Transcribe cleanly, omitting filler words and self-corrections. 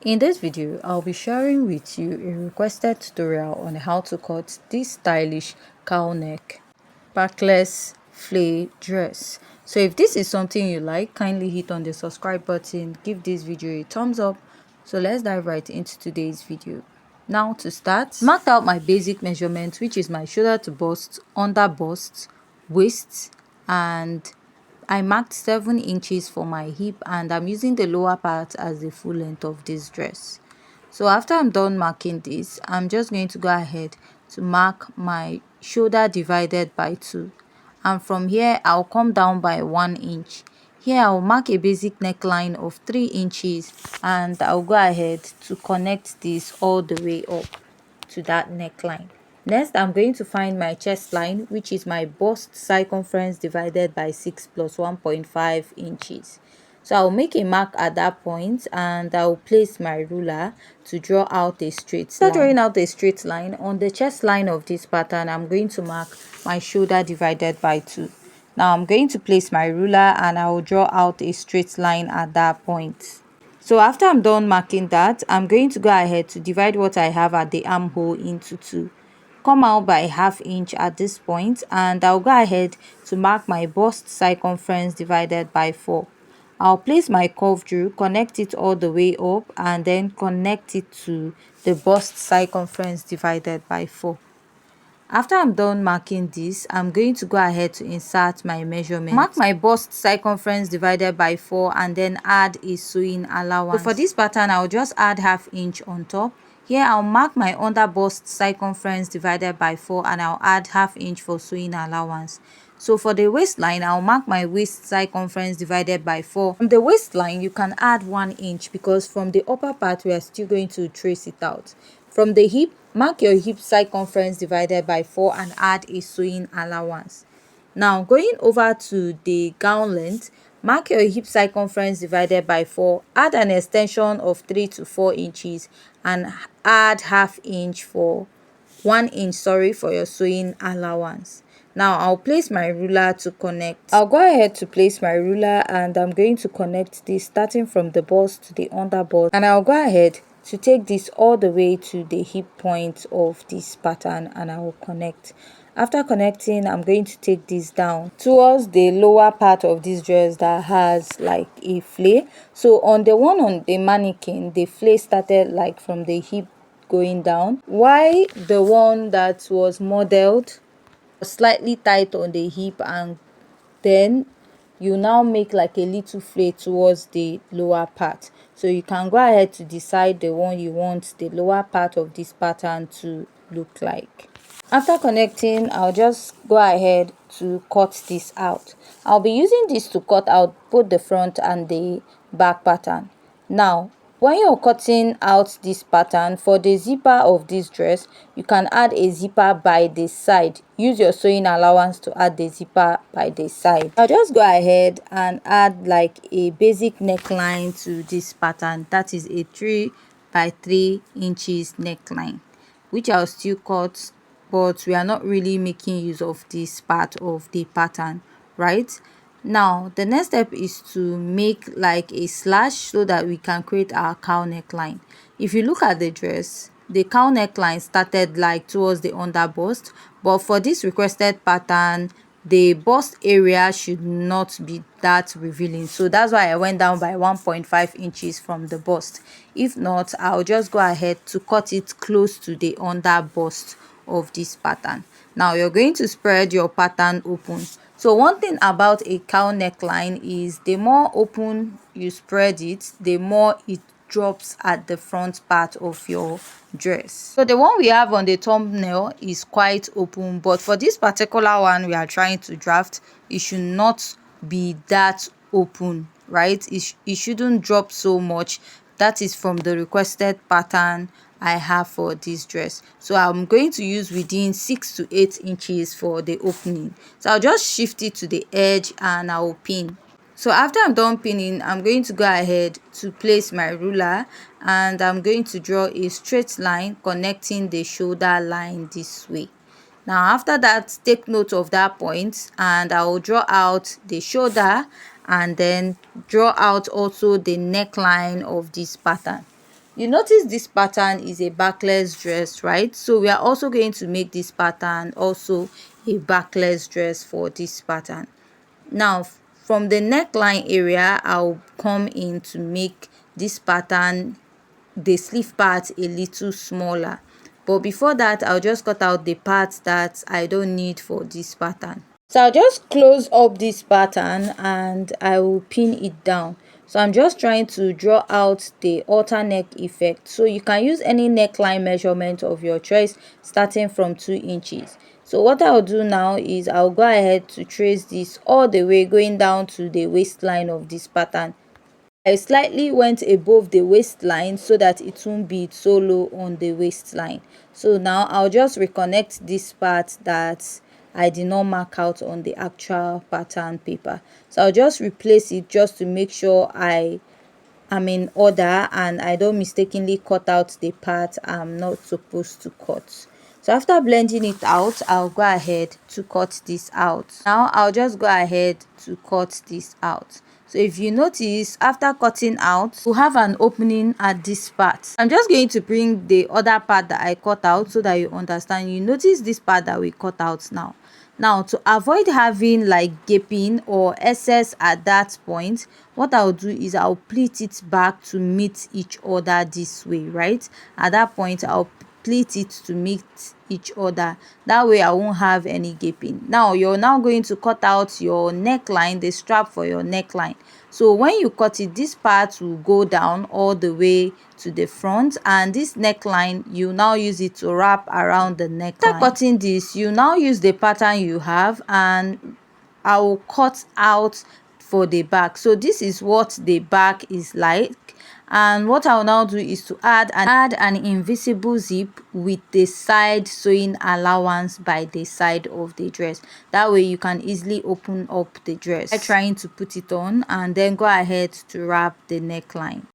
In this video, I'll be sharing with you a requested tutorial on how to cut this stylish cowl neck backless flay dress. So if this is something you like, kindly hit on the subscribe button, give this video a thumbs up. So let's dive right into today's video. Now to start, marked out my basic measurement, which is my shoulder to bust, under bust, waist, and I marked 7 inches for my hip, and I'm using the lower part as the full length of this dress. So after I'm done marking this, I'm just going to go ahead to mark my shoulder divided by 2, and from here I'll come down by 1 inch. Here I'll mark a basic neckline of 3 inches, and I'll go ahead to connect this all the way up to that neckline. Next, I'm going to find my chest line, which is my bust circumference divided by 6 plus 1.5 inches. So I'll make a mark at that point, and I'll place my ruler to draw out a straight line. After drawing out a straight line on the chest line of this pattern, I'm going to mark my shoulder divided by 2. Now I'm going to place my ruler and I will draw out a straight line at that point. So after I'm done marking that, I'm going to go ahead to divide what I have at the armhole into 2. Come out by ½ inch at this point, and I'll go ahead to mark my bust circumference divided by 4. I'll place my curve drill, connect it all the way up, and then connect it to the bust circumference divided by 4. After I'm done marking this, I'm going to go ahead to insert my measurement. Mark my bust circumference divided by 4 and then add a sewing allowance. So for this pattern, I'll just add ½ inch on top. Here I'll mark my under bust circumference divided by 4 and I'll add ½ inch for sewing allowance. So for the waistline, I'll mark my waist circumference divided by 4. From the waistline, you can add 1 inch because from the upper part, we are still going to trace it out. From the hip, mark your hip circumference divided by 4 and add a sewing allowance. Now going over to the gown length, mark your hip circumference divided by 4, add an extension of 3 to 4 inches and add ½ inch for 1 inch for your sewing allowance. Now I'll place my ruler to connect. I'll go ahead to place my ruler and I'm going to connect this starting from the bust to the under bust, and I'll go ahead to take this all the way to the hip point of this pattern and I will connect. After connecting, I'm going to take this down towards the lower part of this dress that has like a flay. So on the one on the mannequin, the flay started like from the hip going down, while the one that was modeled was slightly tight on the hip, and then you now make like a little flay towards the lower part. So you can go ahead to decide the one you want the lower part of this pattern to look like. After connecting, I'll just go ahead to cut this out. I'll be using this to cut out both the front and the back pattern. Now when you're cutting out this pattern, for the zipper of this dress, you can add a zipper by the side. Use your sewing allowance to add the zipper by the side. I'll just go ahead and add like a basic neckline to this pattern. That is a 3 by 3 inches neckline, which I'll still cut, but we are not really making use of this part of the pattern, right? Now the next step is to make like a slash so that we can create our cowl neckline. If you look at the dress, the cowl neckline started like towards the under bust, but for this requested pattern, the bust area should not be that revealing, so that's why I went down by 1.5 inches from the bust. If not, I'll just go ahead to cut it close to the under bust of this pattern. Now you're going to spread your pattern open. So one thing about a cowl neckline is the more open you spread it, the more it drops at the front part of your dress. So the one we have on the thumbnail is quite open, but for this particular one we are trying to draft, it should not be that open, right? It shouldn't drop so much. That is from the requested pattern I have for this dress. So I'm going to use within 6 to 8 inches for the opening. So I'll just shift it to the edge and I'll pin. So after I'm done pinning, I'm going to go ahead to place my ruler and I'm going to draw a straight line connecting the shoulder line this way. Now after that, take note of that point and I will draw out the shoulder and then draw out also the neckline of this pattern. You notice this pattern is a backless dress, right? So we are also going to make this pattern also a backless dress for this pattern. Now from the neckline area, I'll come in to make this pattern, the sleeve part, a little smaller. But before that, I'll just cut out the parts that I don't need for this pattern. So I'll just close up this pattern and I will pin it down. So I'm just trying to draw out the halter neck effect. So you can use any neckline measurement of your choice starting from 2 inches. So what I'll do now is I'll go ahead to trace this all the way going down to the waistline of this pattern. I slightly went above the waistline so that it won't be so low on the waistline. So now I'll just reconnect this part that I did not mark out on the actual pattern paper. So I'll just replace it just to make sure I am in order and I don't mistakenly cut out the part I'm not supposed to cut. So after blending it out, I'll go ahead to cut this out. Now I'll just go ahead to cut this out. So if you notice, after cutting out, we'll have an opening at this part. I'm just going to bring the other part that I cut out so that you understand. You notice this part that we cut out now. Now to avoid having like gaping or excess at that point, what I'll do is I'll pleat it back to meet each other this way, right? At that point, I'll pleat it to meet each other. That way I won't have any gaping. Now you're now going to cut out your neckline, the strap for your neckline. So when you cut it, this part will go down all the way to the front, and this neckline, you now use it to wrap around the neckline. After cutting this, you now use the pattern you have and I will cut out for the back. So this is what the back is like, and what I'll now do is to add an invisible zip with the side sewing allowance by the side of the dress. That way you can easily open up the dress by trying to put it on and then go ahead to wrap the neckline.